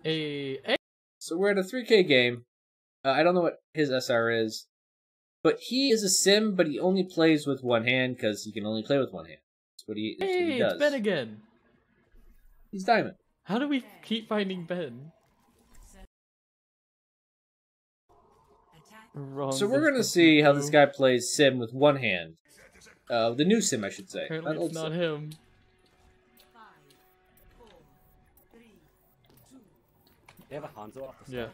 Hey. So we're at a 3K game. I don't know what his SR is, but he is a sim, but he only plays with one hand because he can only play with one hand. That's what he does. It's Ben again. He's Diamond. How do we keep finding Ben? So we're gonna see how this guy plays sim with one hand. The new sim, I should say. Apparently it's not him. They have a Hanzo off the Yeah.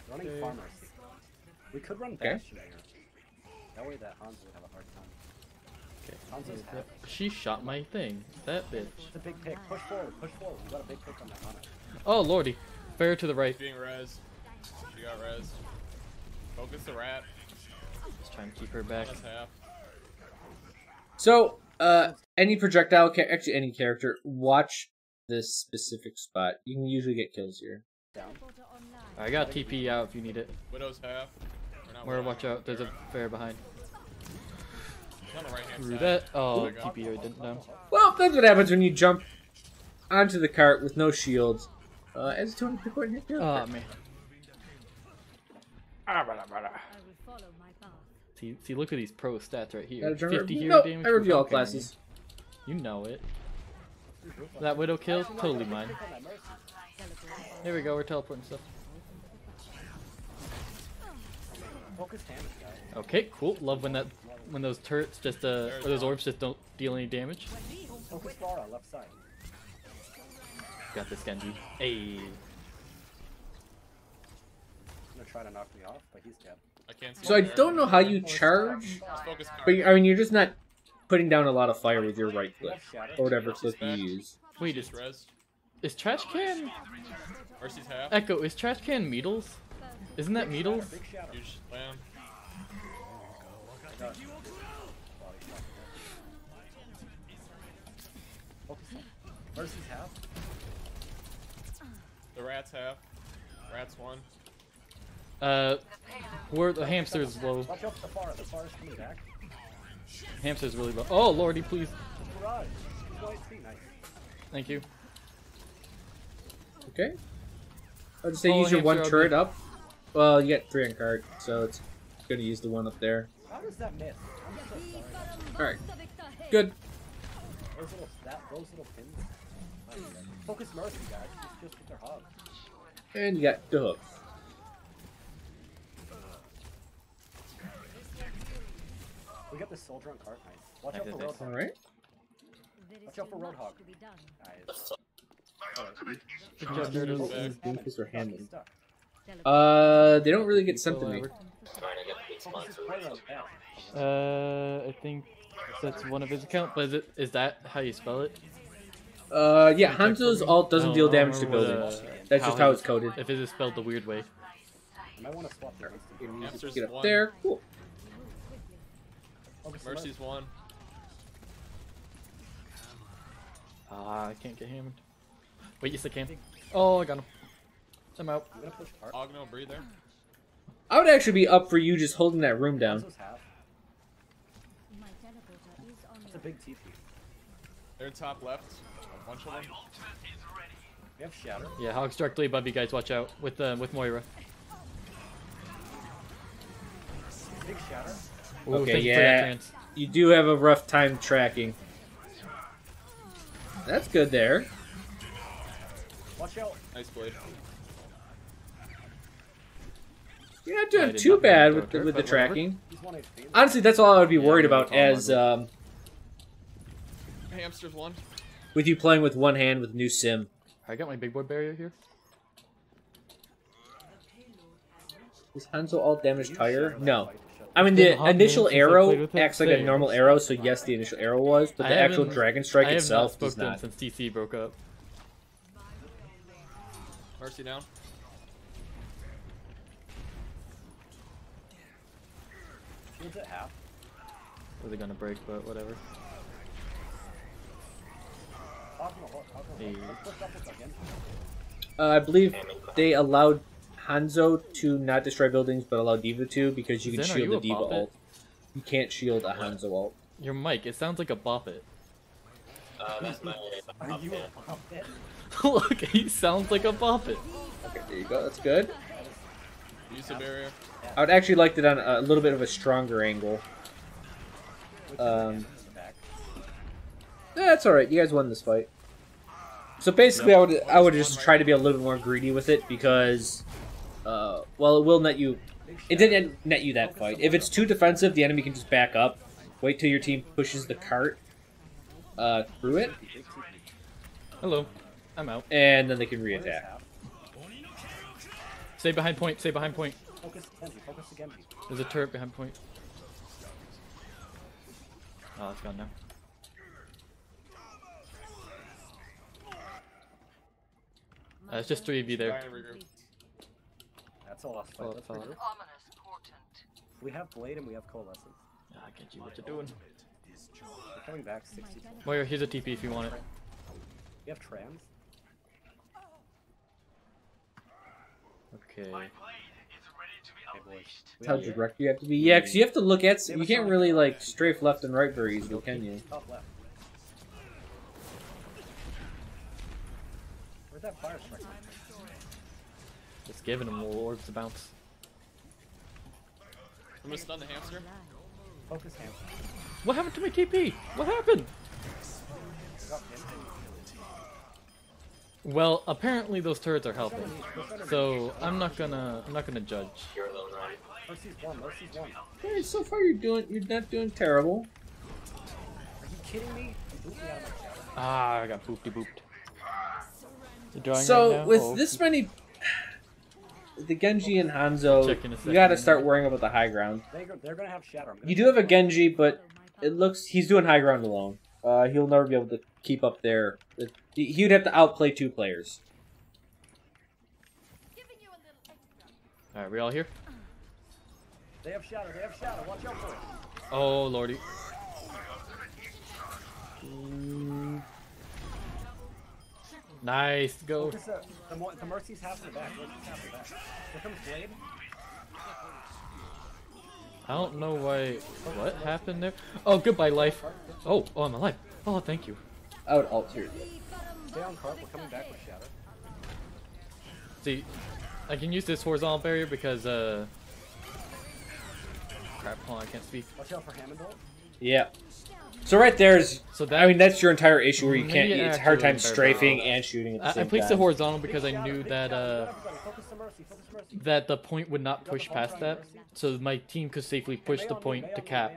Running farmers. We could run Bastion here. That way that Hanzo would have a hard time. Okay. Hanzo's half. She shot my thing. That bitch. It's a big pick. Push forward. Push forward. We got a big pick on that Hana. Oh lordy. Bear to the right. Being res. She got res. Focus the rat. Just trying to keep her back. That's half. So, any projectile, actually any character, watch this specific spot. You can usually get kills here. Down. I got TP out if you need it. Widow's half. Where watch out, there's a bear behind. On the right hand Through side. that. Oh, my God. TP already didn't down. Well, that's what happens when you jump onto the cart with no shields. As a 200 point hit kill. Oh man. See, look at these pro stats right here. 50 hero Nope, damage. I review all Okay. classes. You know it. That widow kill, totally mine. There we go, we're teleporting stuff. Focus damage, guys. Okay, cool. Love when those turrets just or those orbs just don't deal any damage. Focus far on left side. Got this Genji. Hey. He's gonna try to knock me off, but he's dead. I can't see So I there. don't know how you charge, Let's focus card. but I mean, you're just not putting down a lot of fire with your right click, or whatever click you use. Wait, She's res. is trash can Mercy's half. Echo? Is trash can Meadles? Isn't that Meadles? Big shadow. Huge slam. Focus on. Mercy's half. The rat's half. Rat's one. Where the hamster's low. Watch out for the far. The far is coming back. Hamster's really low. Oh lordy, please. Barrage. He's going to nice. Thank you. Okay. I'll just say Oh, use your one hamster turret up. Well, you get 3 on cart, so it's gonna use the one up there. How does that miss? I'm so sorry. Alright. Good. Those little pins. Focus Mercy, guys. Just with their hog. And you got the hook. We got this soldier on cart. Nice. Watch out for Roadhog. Alright. Watch out for Roadhog. Nice. Good job, Dirtle. Doofus or He's Hammond? stuck. They don't really get sent to me. Focus his player on back. I think that's one of his account, but is that how you spell it? Yeah, Hanzo's ult doesn't deal damage to buildings. That's just how it's coded. If it is spelled the weird way. I might want to swap the Hamster's Get up one. there. Cool. Mercy's one. Ah, I can't get hammered. Wait, yes I can. Oh, I got him. I'm out. I'm gonna push cart. Ogno breather. I would actually be up for you just holding that room down. Hanzo's half. That's a big TP. They're top left. A bunch of them. We have Shatter. Yeah, Hog's directly above you guys. Watch out with Moira. Big Shatter. Ooh, Okay, thank you for that yeah. trance. You do have a rough time tracking. That's good there. Watch out. Nice blade. You're not I doing did too not bad mean to with throw the it, but whatever. tracking. He's 1 HP. Honestly, that's all I would be worried I'm gonna about call as my Hamster's one. with you playing with one hand with new sim. I got my big boy barrier here. Is Hanzo all damaged higher? Shatter No. that fight to shut I mean, Been the a hot initial minute since I played arrow with him. acts like a Same. normal arrow, so yes, the initial arrow was, but I the actual haven't- Dragon Strike I have itself not does spoken not. since TC broke up. Mercy down. Shield's at half. Was it gonna break? But whatever. Hey. Let's push up this again. I believe they allowed Hanzo to not destroy buildings, but allow Diva to, because you can Zen, are shield you the a Diva Boppet? ult. You can't shield a Hanzo ult. Your mic, it sounds like a Boppet. Are you a puppet? Look, he sounds like a puppet. Okay, there you go. That's good. Use the barrier. I would actually like it on a little bit of a stronger angle. That's all right. You guys won this fight. So basically, I would just try to be a little bit more greedy with it because, well, it will net you. It didn't net you that fight. If it's too defensive, the enemy can just back up. Wait till your team pushes the cart through it. Hello, I'm out. And then they can re-attack. Stay behind point. Stay behind point. Focus Genji. Focus the Genji. There's a turret behind point. Oh, it's gone now. It's just 3 of you there. Trying to regroup. That's a lost fight. Oh, Let's it's all regroup. We have Blade and we have Coalescence. I can't see what you're doing. We're coming back 60. Moira, here's a TP if you want it. We have Trans. Okay. Okay, boys. We How have direct you have to be? Yeah, because you have to look at. You can't really like strafe left and right very easily, can you? top left. Where's that fire strike? Just giving him little orbs to bounce. I'm gonna stun the hamster. Focus hamster. What happened to my TP? What happened? Drop him. Well, apparently those turrets are helping, so I'm not gonna judge. Mercy's one. Mercy's one. Hey, so far you're not doing terrible. Are you kidding me? You booped me out of my shadow. Ah, I got boopty booped. You drawing So right now? with Oh. this many, the Genji and Hanzo, Check in a you second. gotta start worrying about the high ground. They're gonna have shadow. I'm gonna You do have a Genji, but it looks he's doing high ground alone. He'll never be able to keep up there. He'd have to outplay 2 players. Alright, we all here? They have shadow. They have shadow. Watch out for it. Oh lordy. Nice, go. Focus the Mercy's half the back. Mercy's half the back. Here comes Blade. I don't know why. What happened there? Oh, goodbye, life. Oh, I'm alive. Oh, thank you. I would alt here. Stay on cart. We're coming back with shadow. See, I can use this horizontal barrier because, crap, hold on, I can't speak. Watch out for Hammond ult. Yeah. So right there's. So that, I mean, that's your entire issue where you can't. Maybe It's a hard time actually strafing and shooting at the I same placed the time. horizontal because I knew Big that, shadow. Focus the Mercy. Focus Mercy. that the point would not push past that, so my team could safely push the point to cap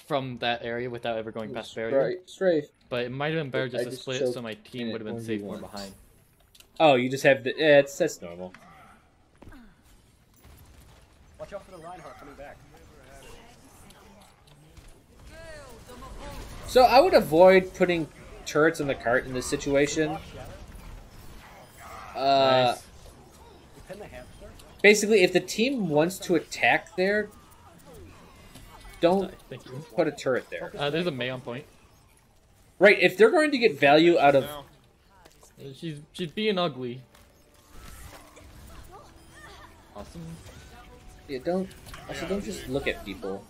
from that area without ever going past barrier. Right, strafe. But it might have been better just I to just split, choked so my team in would have it been safe more 1v1. behind. Oh, you just have the. Yeah, that's normal. Watch out for the Reinhardt coming back. So I would avoid putting turrets in the cart in this situation. Nice. You pin the hamster. Basically, if the team wants to attack there, don't Thank you. put a turret there. There's a May on point. Right, if they're going to get value out of... Now. She's being ugly. Awesome. Yeah, don't just look at people.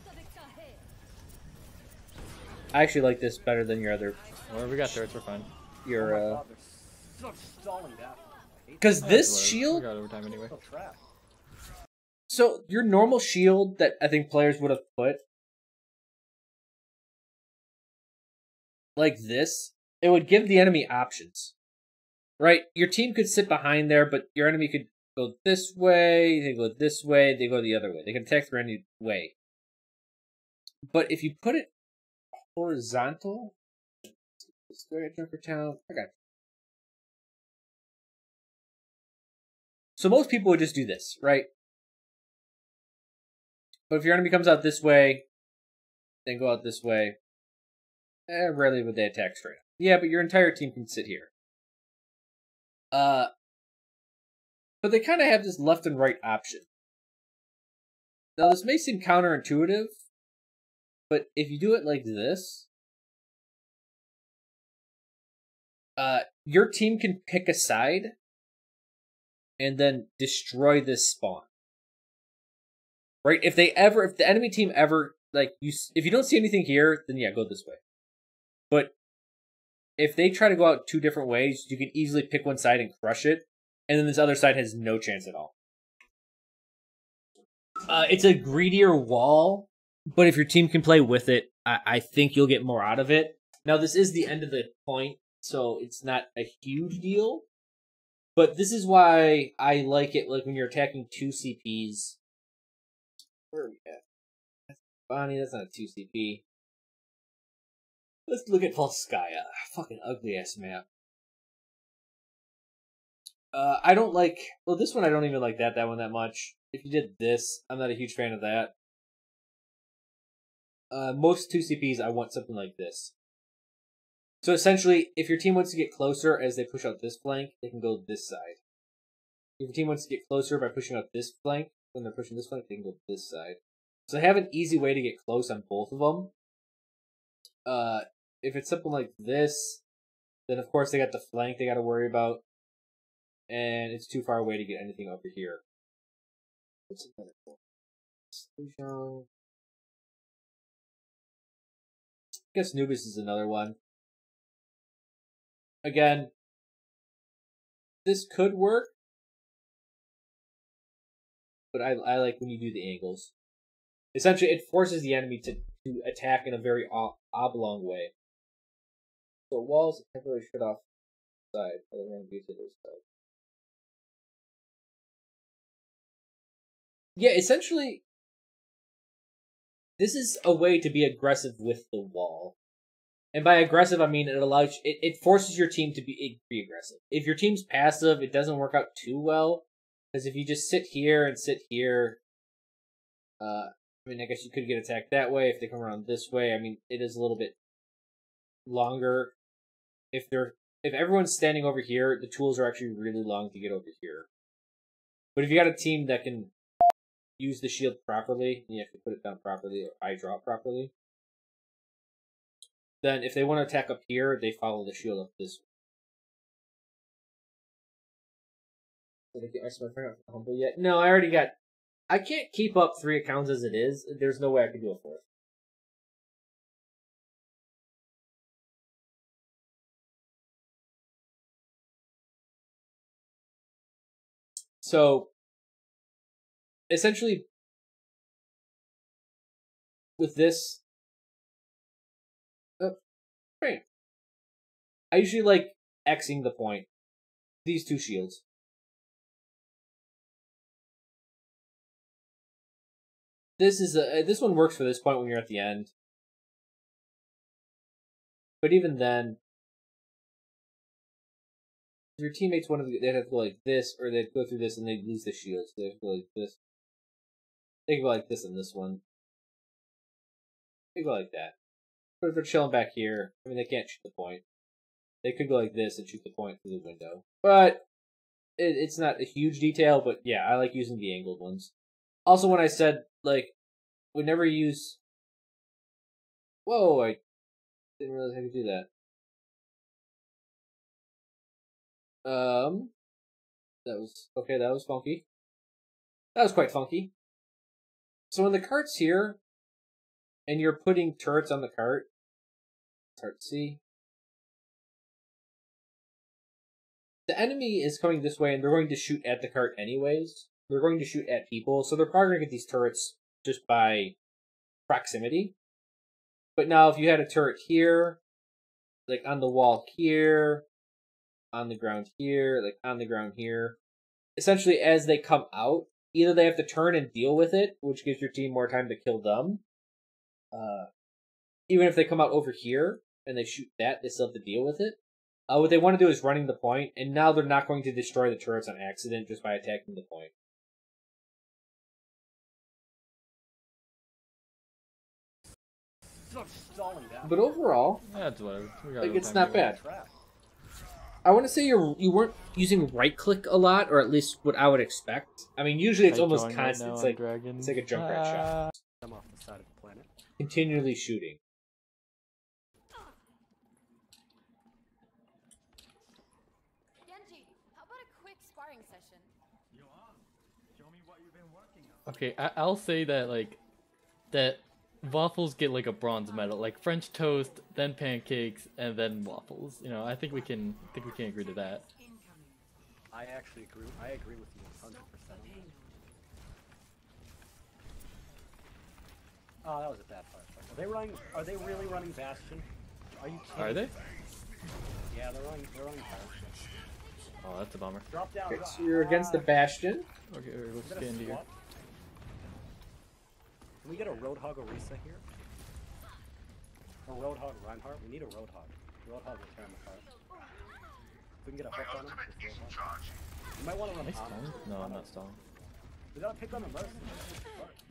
I actually like this better than your other... Well, we got turrets, we're fine. Your, Oh my God, they're such stalling death. Because this We shield... got overtime anyway. So trapped. So, your normal shield that I think players would have put... like this, it would give the enemy options. Right? Your team could sit behind there, but your enemy could go this way, they go this way, they go the other way. They can attack through any way. But if you put it horizontal... let's go to Junker Town. I got it. So most people would just do this, right? But if your enemy comes out this way, then go out this way, rarely would they attack straight up. Yeah, but your entire team can sit here. But they kind of have this left and right option. Now, this may seem counterintuitive, but if you do it like this, your team can pick a side and then destroy this spawn. Right? If the enemy team ever, like, if you don't see anything here, then yeah, go this way. But if they try to go out 2 different ways, you can easily pick one side and crush it, and then this other side has no chance at all. It's a greedier wall, but if your team can play with it, I think you'll get more out of it. Now, this is the end of the point, so it's not a huge deal. But this is why I like it, like when you're attacking 2 CPs. Where are we at? That's Bonnie, that's not a 2 CP. Let's look at Volskaya. Fucking ugly ass map. I don't like. Well, this one I don't even like that one that much. If you did this, I'm not a huge fan of that. Most 2 CPs, I want something like this. So essentially, if your team wants to get closer as they push out this flank, they can go this side. If your team wants to get closer by pushing out this flank, when they're pushing this flank, they can go this side. So they have an easy way to get close on both of them. If it's something like this, then of course they got the flank they got to worry about. And it's too far away to get anything over here. What's another one? I guess Nubis is another one. Again, this could work, but I like when you do the angles. Essentially, it forces the enemy to attack in a very oblong way. So walls temporarily shut off the side, other than to this side. Yeah, essentially, this is a way to be aggressive with the wall. And by aggressive, I mean it allows it forces your team to be aggressive. If your team's passive, it doesn't work out too well. Because if you just sit here and sit here, I mean, I guess you could get attacked that way. If they come around this way, I mean, it is a little bit longer. If everyone's standing over here, the tools are actually really long to get over here. But if you got a team that can use the shield properly, and you have to put it down properly, or eye drop properly, then if they want to attack up here, they follow the shield up this way. Did I get my friend humble yet? No, I already got. I can't keep up 3 accounts as it is. There's no way I can do a 4th. So, essentially, with this, right. I usually like Xing the point. These 2 shields. This one works for this point when you're at the end. But even then, if your teammates they'd have to go like this, or they'd go through this and they'd lose the shields. They'd go like this. They can go like this on this one. They go like that. But if they're chilling back here, I mean, they can't shoot the point. They could go like this and shoot the point through the window. But it's not a huge detail, but yeah, I like using the angled ones. Also, when I said, like, we never use... Whoa, I didn't realize I could do that. That was funky. That was quite funky. So when the cart's here, and you're putting turrets on the cart, it's hard to see. The enemy is coming this way, and they're going to shoot at the cart anyways. They're going to shoot at people, so they're probably going to get these turrets just by proximity. But now, if you had a turret here, like on the wall here, on the ground here, like on the ground here, essentially as they come out, either they have to turn and deal with it, which gives your team more time to kill them. Even if they come out over here and they shoot that, they still have to deal with it. What they want to do is running the point, and now they're not going to destroy the turrets on accident just by attacking the point. But overall, that's whatever. Like, it's not bad. I want to say you weren't using right click a lot, or at least what I would expect. I mean, usually it's almost constant. It's like a Junkrat shot. I'm off the side of the planet. Continually shooting. Genji, how about a quick sparring session? Okay, I'll say that, like, that waffles get like a bronze medal, like French toast, then pancakes, and then waffles. You know, I think we can agree to that. I actually agree. I agree with you 100%. Oh, that was a bad part. Are they running? Are they really running Bastion? Are you kidding? Are they? Yeah, they're running Bastion. Oh, that's a bummer. Drop down. Okay, so you're against the Bastion. Okay, let's Is it a get into here. swap? Can we get a Roadhog Orisa here? Or Roadhog Reinhardt? We need a Roadhog. Roadhog will tear him apart. If we can get a hook on him, just Roadhog. You might want to run Am I Ana. stalling? No, I'm not stalling. We gotta pick on the Mercy.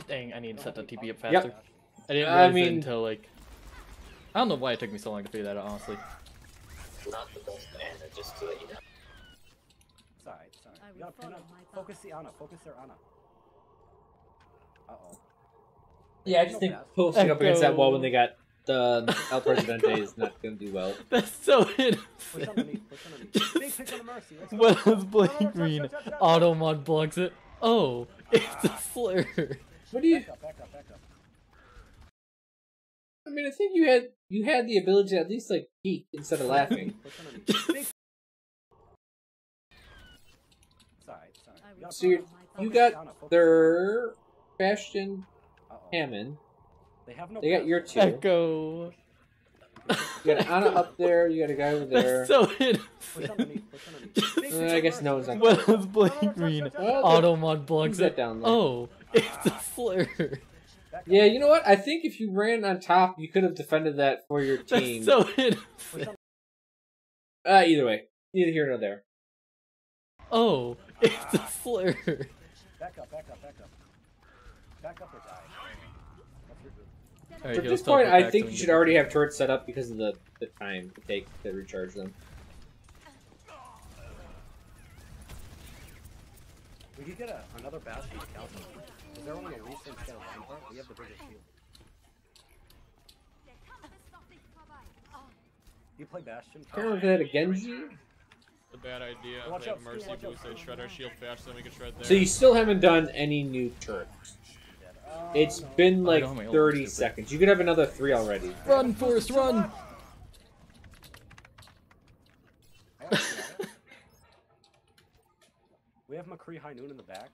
Dang, I need to set the TP up faster. Yep. I didn't I realize mean- it until like... I don't know why it took me so long to figure that out, honestly. Not the best Ana, just to let you know. It's alright, it's alright. You gotta pin him. Focus the Ana. Focus their Ana. Uh-oh. Yeah, I just think posting up against that Echo. wall when they got the El Presidente is not going to do well. That's so Push innocent. underneath, push underneath. Big pick on the Mercy. Let's go. What does Blink touch, mean? touch, touch, touch. Automod blocks it. Oh, it's a slur. What do you? Back up, back up, back up. I mean, I think you had the ability to at least like peek instead of laughing. Push underneath. Big. It's alright, it's alright. gotta So you focus got the Ana, focus their Bastion, Uh-oh. Hammond. They have no They got pass. your two. Echo. You got Ana up there. You got a guy over there. That's so innocent. Push underneath, push underneath. Big pick I on guess Mercy. no one's Let's not go. What does Blink touch, mean? touch, touch. Well, Automod blocks who's that it. down there? Oh, it's a slur. Back up. Yeah, you know what? I think if you ran on top, you could have defended that for your team. That's so innocent. Push on- Either way, neither here nor there. Oh, it's a slur. Back up, back up, back up. Back up or die. That's your good. Alright, At he'll this point, teleport I back think so we you can should get- already have turrets set up because of the time to take to recharge them. We could get another Bastion to counter. Is there only a Lisa instead of Reinhardt? We have the biggest shield. You play Bastion? I don't know if they had a Genji. It's a bad idea. Watch They have out, Mercy watch out. boost, they shred our shield faster than we can shred there. So you still haven't done any new turrets. It's been like don't have my ult, 30 stupid. seconds. You could have another 3 already. Run, Forrest, run! We have McCree High Noon in the back.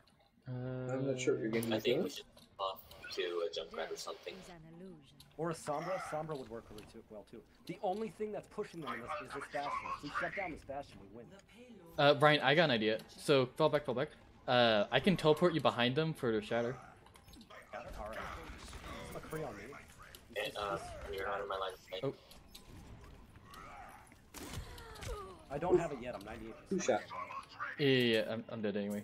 I'm not sure what you're getting I think we into. should off to a jump grab or something. Or a Sombra. Sombra would work really well too. The only thing that's pushing them in this is this Bastion. If we shut down this Bastion, we win. Brian, I got an idea. So, fall back, fall back. I can teleport you behind them for the shatter. Got it? Alright. McCree on me. And, you're out of my line of sight. Oh. I don't have it yet. I'm 98%. 2 shot. Yeah, I'm dead anyway.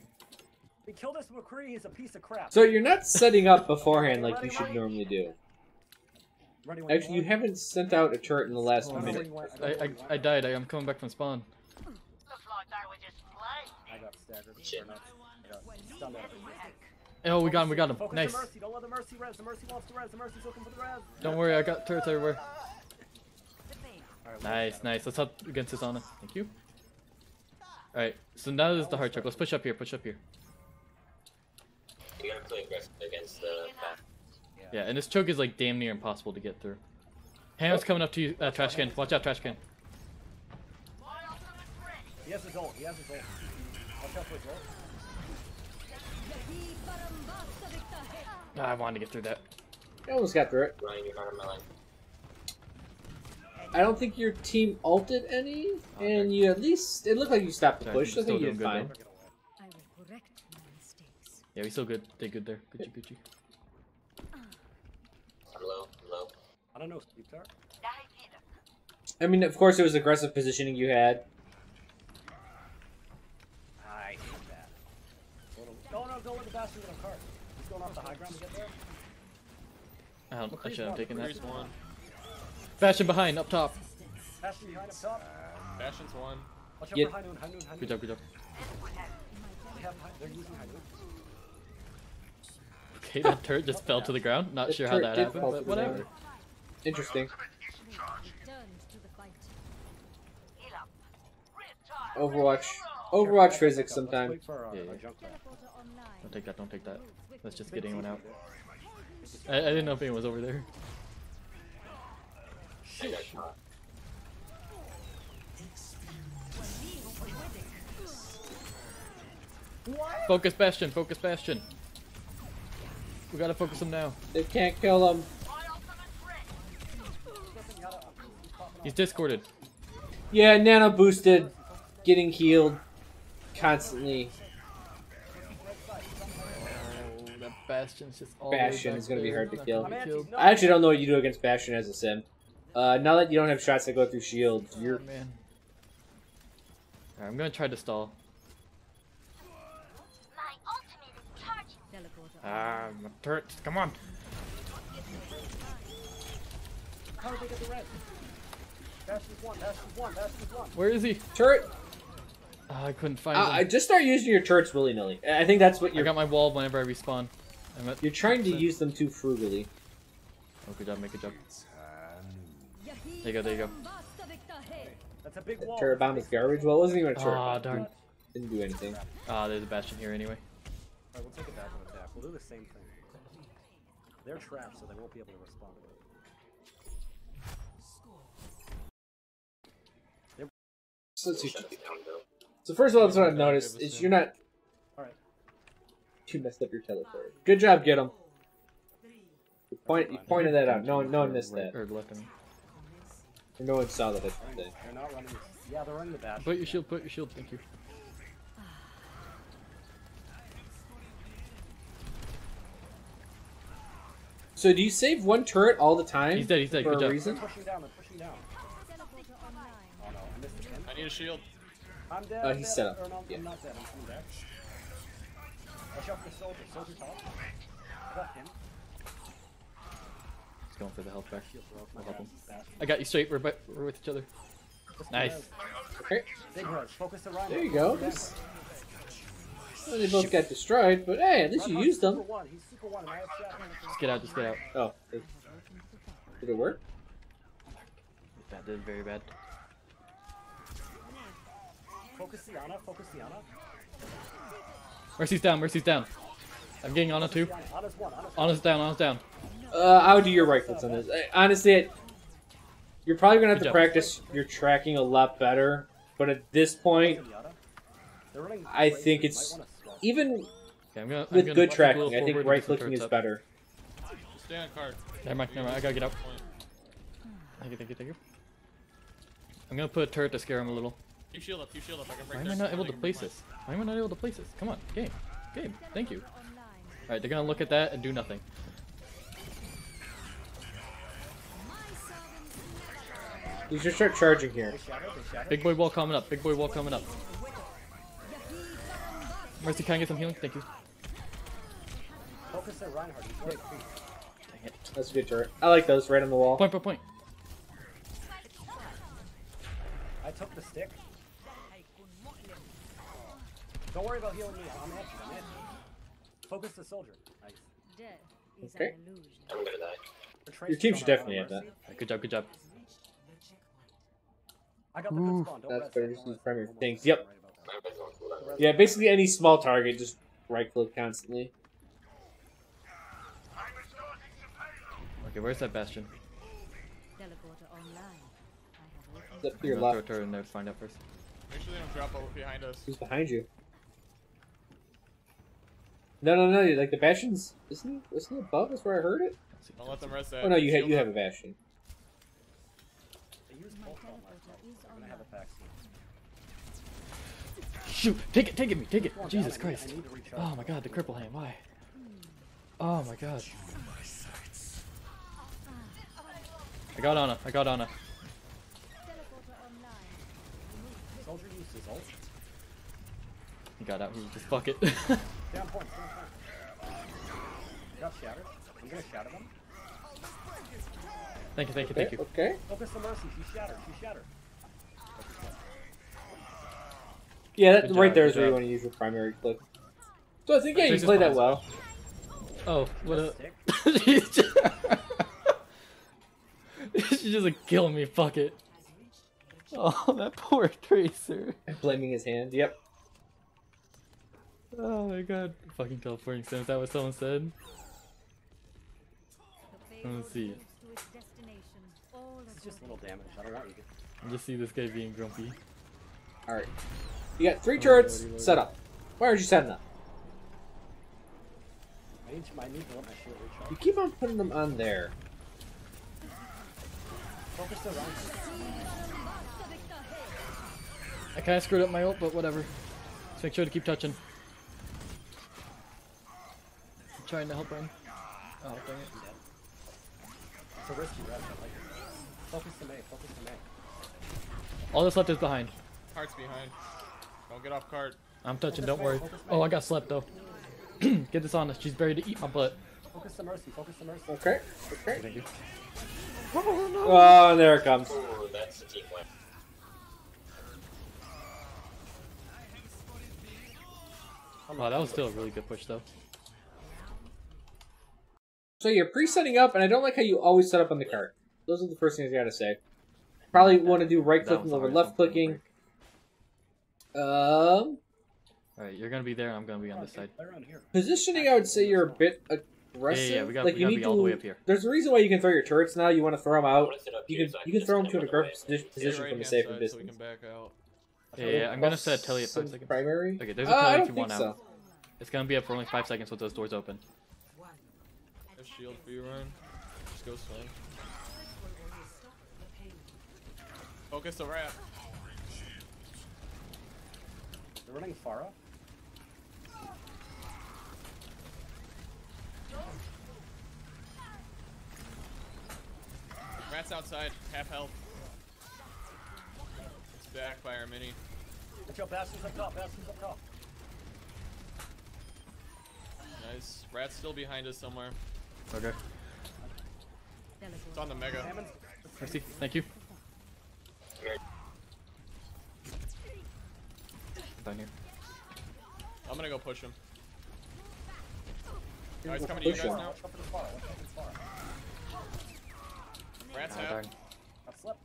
We killed this McCree. He's a piece of crap. So you're not setting up beforehand like you should normally do. Ready when Actually, you want. haven't sent out a turret in the last I don't know when minute. you want- I don't know when you want. I died. I'm coming back from spawn. I got staggered. Shit. Or not. I got stunned out of it. Oh, we got him. Focus Nice. the Mercy. Don't let the Mercy res. The Mercy wants to res. The Mercy's looking for the res. Don't worry, I got turrets everywhere. Alright, we Nice, got it. nice. Let's help against this Ana. Thank you. Alright, so now there's the hard choke. Let's push up here, push up here. You gotta play aggressive against the back. Yeah, and this choke is like damn near impossible to get through. Ham's coming up to you, trash can. Watch out, trash can. He has his ult. He has his ult. Watch out for his ult. Ah, I wanted to get through that. You almost got through it. Ryan, you're out of my line. I don't think your team ulted any, and you at least it looked like you stopped the Yeah, push. you're I think still you did doing fine. good, Never get away. I will correct my mistakes. Yeah, we still good. They good there. Gucci, Gucci. I'm low, I'm low. I don't know. Sleep there. I mean, of course, it was aggressive positioning you had. I hate that. No, don't let the Bastion get on cart. He's going off the high ground to get there. I should have taken that. Here's one. Bastion behind, up top. Bastion behind up top. Bastion's one. Watch out Yeah. for High Noon. High Noon. High Noon. Good job, good job. They're using High Noon. Okay, that turret just fell to the ground. Not The sure how turret that did happened, fall to but the whatever. ground. Interesting. Returns to the fight. Overwatch physics sometimes. Wait for Yeah. a junk grab. Teleporter online. Don't take that, don't take that. Let's just get anyone out. I didn't know if anyone was over there. I got shot. Focus Bastion, focus Bastion. We gotta focus him now. They can't kill him. He's discorded. Yeah, nano boosted, getting healed constantly. Oh, that Bastion's just all Bastion is gonna be hard to kill. Killed. I actually don't know what you do against Bastion as a sim. Now that you don't have shots that go through shields, you're. Oh, man. Alright, I'm gonna try to stall. My turrets, come on. How did they get the red? Bastion's one, Bastion's one, Bastion's one. Where is he? Turret. I couldn't find him. I just start using your turrets willy nilly. I think that's what I you're. got my wall whenever I respawn. I'm at You're trying to use them too frugally. Oh, good job, make a job. There you go, there you go. That's a big That wall. turret bomb is garbage. Well, it wasn't even a turret. Aw, darn. Didn't do anything. Ah, there's a Bastion here anyway. Alright, we'll take it back on attack. We'll do the same thing. They're trapped, so they won't be able to respond. So, let's see. Shut it down, though. So first of all, what I've noticed is you're not. Alright. You messed up your teleport. Good job, get him. You pointed that out. No one missed that. Or left him. Or no one saw that. I should say. They're not running. Yeah, they're running the Bastion. Put your shield, thank you. So do you save one turret all the time? He's dead, For good a job. reason? They're pushing down, they're pushing down. Oh no, I missed the pin. I need a shield. I'm dead. Oh, he's set up. Or no, Yeah. I'm not dead. I'm coming back. Watch out for the soldier. Soldier top. I got him. He's going for the health back. Shield broke. My I'll help him. bad. I got you straight, we're with each other. Nice. Okay. Big rush. Focus the Rhino. There you go. Well, they both got destroyed, but hey, at least you used them. He's super one. And I have shot him. Just get out, just get out. Oh. Did it work? That did very bad. Focus the Ana. Focus the Ana. Mercy's down, Mercy's down. I'm getting Ana too. Ana's one. Ana's down, Ana's down. I would do your right clicks on this. Honestly, you're probably gonna have Good to job. practice your tracking a lot better. But at this point, I think it's even Okay, I'm gonna with walk good a little tracking. I think forward right with some clicking is turrets up. better. Stay on card. Never mind, I gotta get out. Thank you, thank you. I'm gonna put a turret to scare him a little. Keep shield up, keep shield up. I can break Why am I their not shield, able I to can place break this? Why am I not able to place this? Come on, game. Game, thank you. Alright, they're gonna look at that and do nothing. You should start charging here. Big boy wall coming up, big boy wall coming up. Mercy, can I get some healing? Thank you. Focus at Reinhardt. He's right. Dang it. That's a good turret. I like those right on the wall. Point, point, point. I took the stick. Don't worry about healing me. I'm at you. I'm at you. Focus the soldier. Nice. Death is Okay. an illusion. I'm gonna die. The trace Your team is should on definitely have Mercy. that. Good job, good job. I got the good spawn. Don't That's rest. better. Don't Just use rest. primary Almost things. right Yep. about that. My bed's on cooldown. Yeah, basically any small target, just right click constantly. Okay, where's that Bastion? Teleporter online. I have Is that to I'm your gonna throw a left? turret in there to find out first. Make sure they don't drop over behind us. Who's behind you? No. Like the Bastion's, isn't he above? That's where I heard it. Don't let them rest that. Oh no, you Shield have up. a Bastion. They used both on last time. I'm gonna have it back soon. Shoot! Take it, take it, take it! Come on, Jesus down. I Christ! need to recharge. Oh my god, the cripple hand, why? Oh my god. I got Ana, I got Ana. Soldier used his ult. He got out, he just fuck it. Down point. Down point. Got shattered. I'm gonna shatter them. Thank you, thank you, Okay. thank you. Okay. Focus the Mercy. She's shattered. She's shattered. Yeah, that, Good right job, there good is where you job. want to use your primary click. So I think yeah, you Tracer's played that behind well. Oh, what a... Stick. She's just... She's just like, kill me, fuck it. Oh, that poor Tracer. Blaming his hand. Yep. Oh my god. Fucking teleporting sim, is that what someone said? Let's see. To its destination, all It's just a little damage. I don't want you to. Just see this guy being grumpy. Alright. You got 3 turrets lordy, lordy. set up. Why aren't you setting up? I need to let my shield recharge. You keep on putting them on there. Focus around. I kind of screwed up my ult, but whatever. Just make sure to keep touching. I'm trying to help Ryan. Oh, dang it. It's a risky rest. I like it. Focus to May. Focus to May. All that's left is behind. Heart's behind. Don't get off cart. I'm touching, don't worry. Oh, I got slept though. Get this on us. She's ready to eat my butt. Focus to Mercy. Focus to Mercy. Okay. Okay. Thank you. Oh, there it comes. Ooh, that's the team win. Wow, that was still a really good push though. So you're pre-setting up, and I don't like how you always set up on the cart. Those are the first things I gotta say. Probably want to do right-clicking over left-clicking. Alright, you're gonna be there, and I'm gonna be on this side. Around here. Positioning, I would say you're a bit aggressive. Yeah, we like gotta you be need all the way to. up here. There's a reason why you can throw your turrets now. You want to throw them out. Put it up You here can so I you can throw them to an just kinda aggressive move it position from a Right-hand safer side distance. So we can back out. Yeah, I'm gonna set a telly at 5 Some seconds. Primary. Okay, there's a I telly if don't you think want so. out. It's gonna be up for only 5 seconds with those doors open. There's shield for you, Ryan. Just go swing. Focus the rat. They're running Pharah. Rat's outside. Half health. It's back by our mini. Watch out, Bastion's up top. Bastion's up top. Nice. Rat's still behind us somewhere. Okay. It's on the mega. Hammond's. Mercy, thank you. Down here. I'm gonna go push him. Oh, he's Go coming to you push guys him. now. Watch out for the Pharah. Watch out for the Pharah. Rat's Ah, half. darn. I've slept.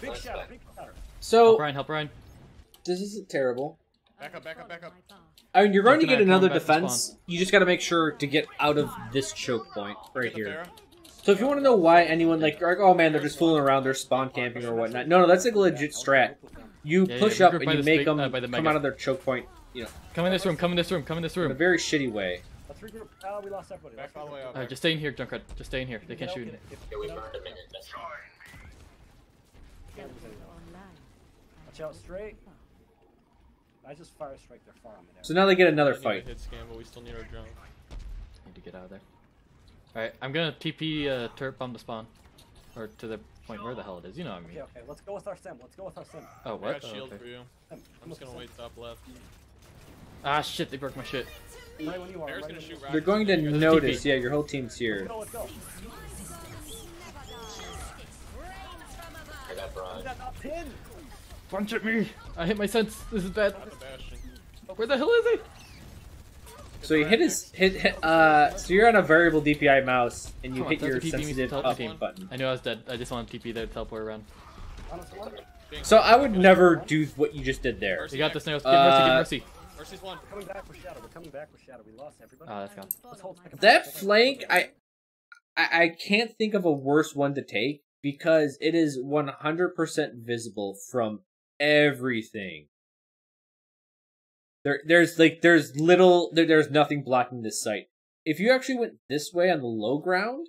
Big shatter. Big shatter. So Help Ryan, help Ryan. this isn't terrible. Back up, back up, back up. I mean, you're going to Something get I another come back to defense. spawn. You just got to make sure to get out of this choke point right Get the here. Pharah. So if you want to know why anyone like, oh man, they're just fooling around, they're spawn camping or whatnot. No, that's like a legit strat. You Yeah, push yeah, up regroup and by you this make big- them by the come mega. out of their choke point, you know, Come in this room, come in this room, come in this in a room. very shitty way. Let's regroup. Oh, we lost everybody. Back all the way up. Alright, just stay in here, Junkrat. Just stay in here. They can't shoot. Yeah, we burned a minute. That's fine. Watch out, straight. I just fire strike their farm. So now they get another We need a fight. hit scan, but we still need our drone. Need to get out of there. Alright, I'm gonna TP turret bomb to spawn. Or to the point where the hell it is. You know what I mean. Okay, okay. Let's go with our sim. Let's go with our sim. Oh, I what? got Oh, shield okay. for you. Sim. I'm just gonna wait top left. Ah, shit, they broke my shit. Right when you are. Bear's Right gonna when you shoot are. rockets. They're going to There's a notice, TP. yeah, your whole team's here. Let's go. I got Brian. We got that pin. Punch at me! I hit my sense. This is bad. Not the Bastion. Where the hell is he? So you hit his so you're on a variable DPI mouse and you Come on, hit your don't TP me, sensitive tell up the team. button. I knew I was dead. I just wanted to TP there to teleport around. Honest one. So I would never do what you just did there. You got this, Nails. Get Mercy, get Mercy. Mercy's one. Coming back with Shadow. We're coming back with Shadow. We lost everybody. Ah, that's gone. Let's hold second. That flank, I can't think of a worse one to take because it is 100% visible from everything. There's nothing blocking this site. If you actually went this way on the low ground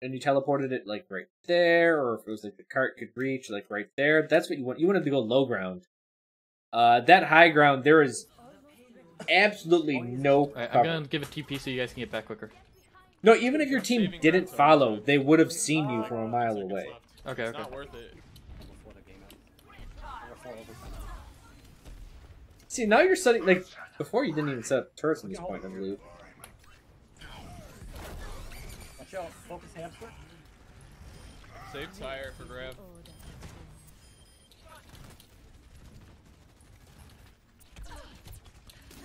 and you teleported it like right there, or if it was like the cart could reach like right there, that's what you want. You wanted to go low ground. That high ground, there is absolutely no Alright, cover. I'm gonna give it TP so you guys can get back quicker. No, even if your team didn't follow, they would have seen you from a mile Seconds away. left. Okay, It's okay. not worth it. Before the game ends. We're 4 overtime. See, now you're setting, like, before you didn't even set up turrets at this point, I believe. Watch out. Focus hamster. Save tire for grab.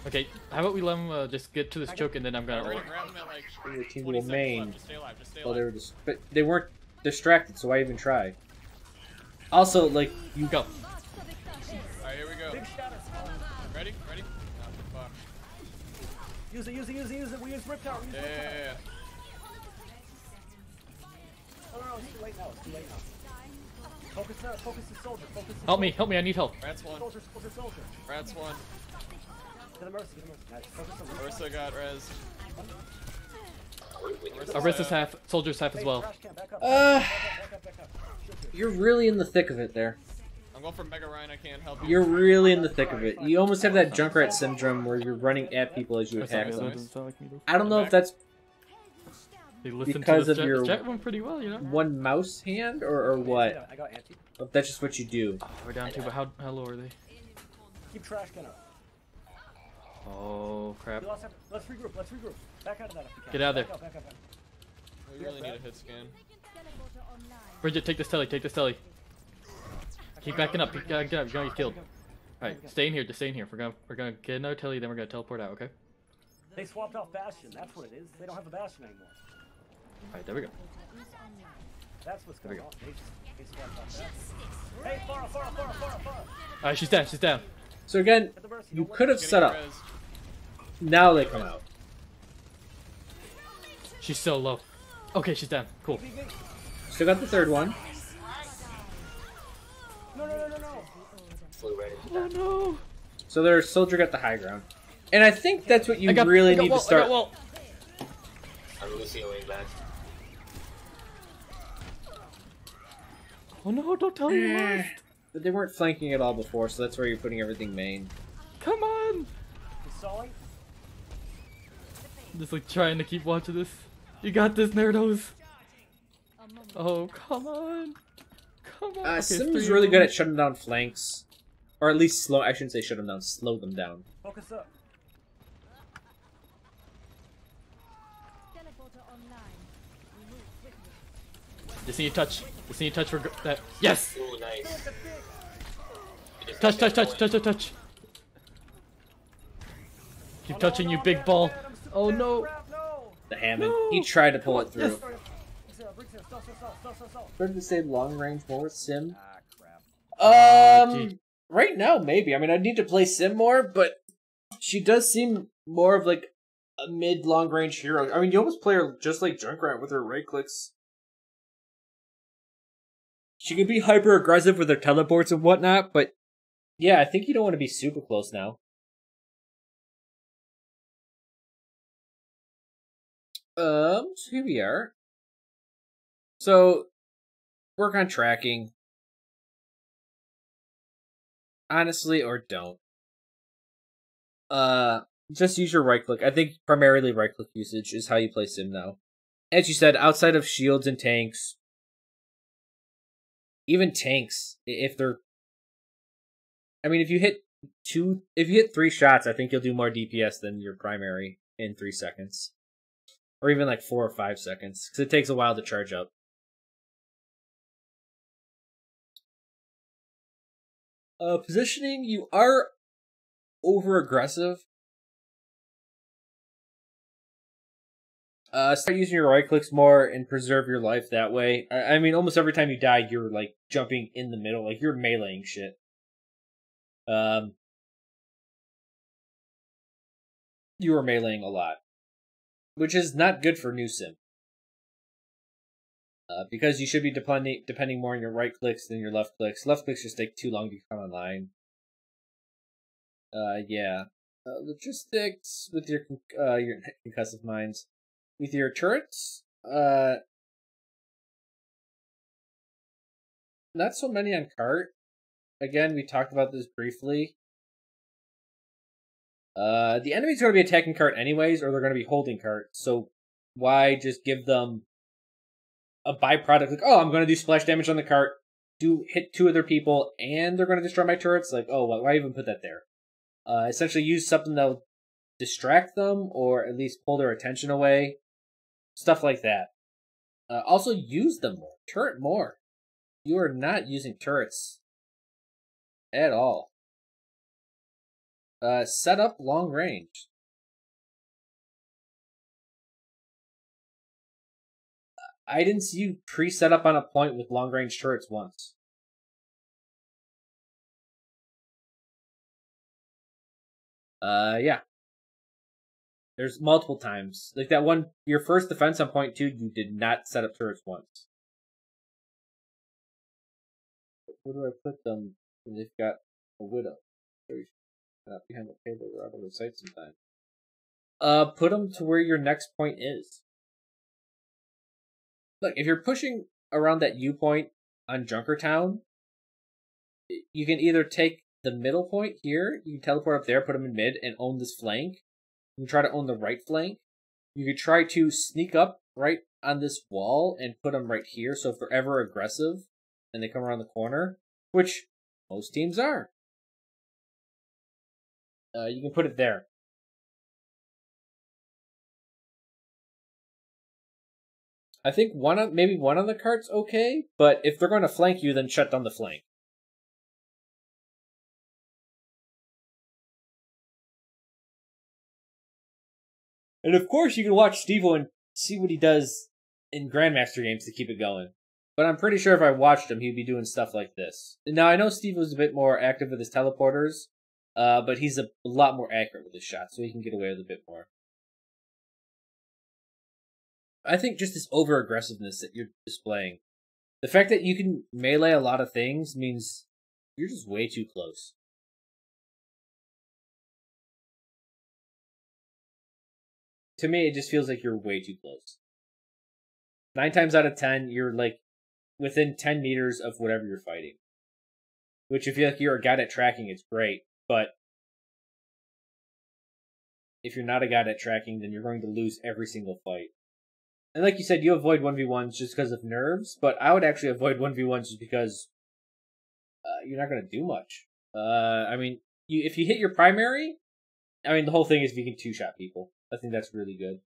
Okay, how about we let him just get to this choke and then I'm We're gonna gonna ult. grab him at like Your team 20 will seconds main. left. Just stay alive. Just stay Well, they alive. were just, but they weren't distracted, so why even try? Also, like, You go. Alright, here we go. Big shatter. Ready? Ready? Not the fuck. Use it. We use Rip Tower. Yeah. No, it's too late now. Focus the soldier. Help me, I need help. Rats one. Soldier. Rats one. Get the mercy. Nice. Focus on Rip. Ursa got res. Arista's half, soldier's half as well. Trash can, back up. Back up. You're really in the thick of it there. I'm going for Mega Ryan. I can't help you. You're really in the thick of it. You almost have that Junkrat syndrome where you're running at people as you attack them. I don't know if that's They listen because to of the your chat room pretty well, you know? one mouse hand or what. I got anti. Or if that's just what you do. Oh, we're down two, but how low are they? Keep trash can up. Oh, crap. Let's regroup. Back out of that if you can. Get out of there. Back up. We really need a hit scan. Teleporter online. Bridget, take this telly, Keep backing up, you're gonna get killed. Alright, stay in here. We're gonna get another telly, then we're gonna teleport out, okay? They swapped off Bastion. That's what it is. They don't have a Bastion anymore. Alright, there we go. That's what's going There on. They swapped off Bastion. Hey, far. Alright, she's down. So again, Get the mercy. you Don't could have Getting set up. res. Now they come out. She's so low. Okay, she's down. Cool. Still got the third one. No. Flew right into Oh that. no! So their soldier got the high ground. And I think that's what you I got need wall, to start. I got wall. I'm Lucioing back. Oh no, don't tell me you lost. But they weren't flanking at all before, so that's where you're putting everything main. Come on! He's stalling. I'm just like trying to keep watching this. You got this, nerdos! Oh, come on! Okay, Sim's really good at shutting down flanks. Or at least slow. I shouldn't say shut them down, slow them down. Focus up. Teleporter online. We move quickly. Just need a touch for that. Yes! Ooh, nice. Touch. Keep touching, you big ball. Oh no! The Hammond. No. He tried to pull it through. Yes. Better to say long range more with Sim. Ah, crap. Gee. Right now maybe. I mean, I'd need to play Sim more, but she does seem more of like a mid long range hero. I mean, you almost play her just like Junkrat with her right clicks. She can be hyper aggressive with her teleports and whatnot, but yeah, I think you don't want to be super close now. So here we are. So, work on tracking. Honestly, or don't. Just use your right click. I think primarily right click usage is how you play Sim now. As you said, outside of shields and tanks, even tanks, if they're, I mean, if you hit 3 shots, I think you'll do more DPS than your primary in 3 seconds. Or even like 4 or 5 seconds, because it takes a while to charge up. Positioning, you are over aggressive. Start using your right clicks more and preserve your life that way. I mean, almost every time you die, you're like jumping in the middle, like you're meleeing shit. You are meleeing a lot, which is not good for new Sim. Because you should be depending more on your right clicks than your left clicks. Left clicks just take too long to come online. Yeah. Logistics with your concussive mines. With your turrets, not so many on cart. Again, we talked about this briefly. The enemy's going to be attacking cart anyways, or they're going to be holding cart. So why just give them a byproduct? Like, oh, I'm going to do splash damage on the cart, hit 2 other people, and they're going to destroy my turrets. Like, oh, why even put that there? Essentially, use something that'll distract them, or at least pull their attention away. Stuff like that. Also, use them more. Turret more. You are not using turrets at all. Set up long range. I didn't see you pre-set up on a point with long range turrets once. Yeah. There's multiple times. Like that one, your first defense on point 2, you did not set up turrets once. Where do I put them when they've got a widow? Not behind the table or out of the sight sometimes. Put them to where your next point is. Look, if you're pushing around that U point on Junkertown, you can either take the middle point here, you can teleport up there, put them in mid, and own this flank. You can try to own the right flank. You could try to sneak up right on this wall and put them right here, so if they're ever aggressive and they come around the corner, which most teams are, you can put it there. I think maybe one on the cart's okay, but if they're going to flank you, then shut down the flank. And of course, you can watch Steve-O and see what he does in Grandmaster games to keep it going. But I'm pretty sure if I watched him, he'd be doing stuff like this. Now, I know Steve-O's a bit more active with his teleporters, but he's a lot more accurate with his shots, so he can get away with a bit more. I think just this over-aggressiveness that you're displaying. The fact that you can melee a lot of things means you're just way too close. To me, it just feels like you're way too close. 9 times out of 10, you're like within 10 meters of whatever you're fighting. Which, if you're a god at tracking, it's great. But if you're not a god at tracking, then you're going to lose every single fight. And like you said, you avoid 1v1s just because of nerves, but I would actually avoid 1v1s just because you're not going to do much. I mean, if you hit your primary, I mean, the whole thing is if you can two-shot people. I think that's really good.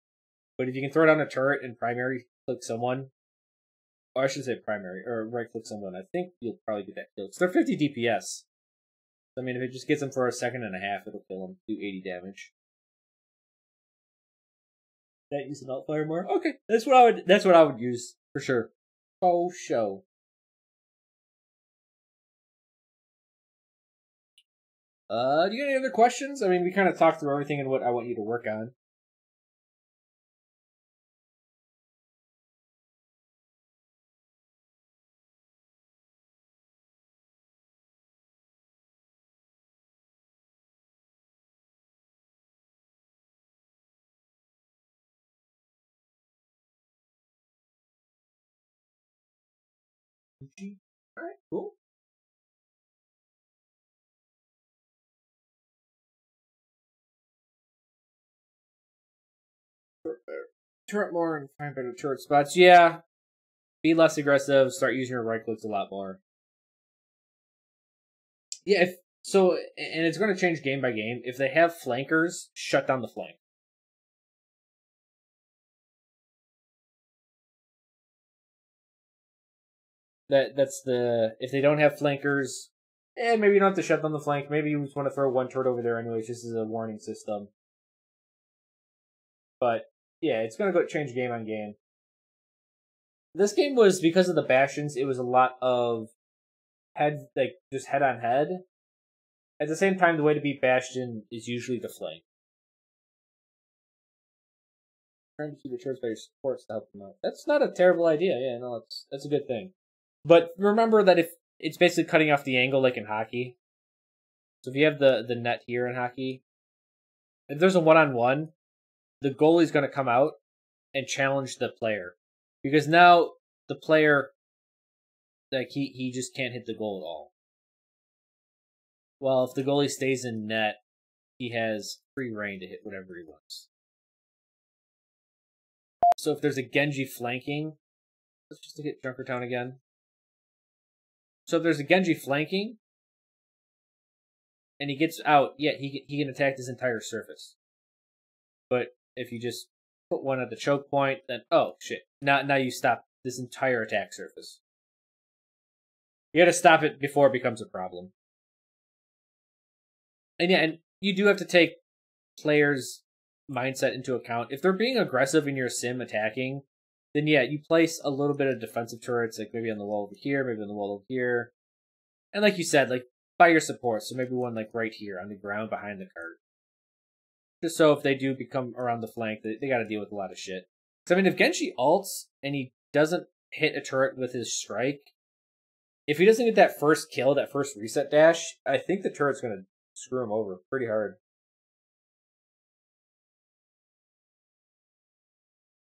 But if you can throw down a turret and primary click someone, or I should say primary, or right click someone, I think you'll probably get that kill. Because they're 50 DPS. I mean, if it just gets them for a second and a half, it'll kill them, do 80 damage. That use an outfire more? Okay, that's what I would use for sure. Oh, show. Do you got any other questions? I mean, we kind of talked through everything and what I want you to work on. Alright, cool. Turret more and find better turret spots. Yeah. Be less aggressive, start using your right clicks a lot more. Yeah, and it's going to change game by game. If they have flankers, shut down the flank. If they don't have flankers, maybe you don't have to shut down the flank. Maybe you just want to throw one turret over there anyways, just as a warning system. But yeah, it's gonna go change game on game. This game was, because of the bastions, it was a lot of just head on head. At the same time, the way to beat bastion is usually the flank. Trying to keep the turrets by your supports to help them out. That's not a terrible idea. Yeah, no, that's a good thing. But remember that if it's basically cutting off the angle like in hockey. So if you have the net here in hockey, if there's a one-on-one, the goalie's going to come out and challenge the player. Because now the player, like, he just can't hit the goal at all. Well, if the goalie stays in net, he has free reign to hit whatever he wants. So if there's a Genji flanking, let's just look at Junkertown again. So if there's a Genji flanking, and he gets out, yeah, he can attack this entire surface. But if you just put one at the choke point, then, oh, shit. Now you stop this entire attack surface. You gotta stop it before it becomes a problem. And yeah, and you do have to take players' mindset into account. If they're being aggressive in your sim attacking, then yeah, you place a little bit of defensive turrets, like maybe on the wall over here, maybe on the wall over here. And like you said, like, by your support, so maybe one like right here on the ground behind the cart. Just so if they do become around the flank, they got to deal with a lot of shit. So I mean, if Genji ults and he doesn't hit a turret with his strike, if he doesn't get that first kill, that first reset dash, I think the turret's gonna screw him over pretty hard.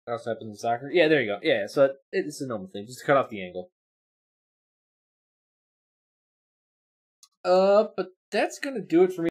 That also happens in soccer. Yeah, there you go. Yeah, so it's a normal thing, just to cut off the angle. But that's gonna do it for me.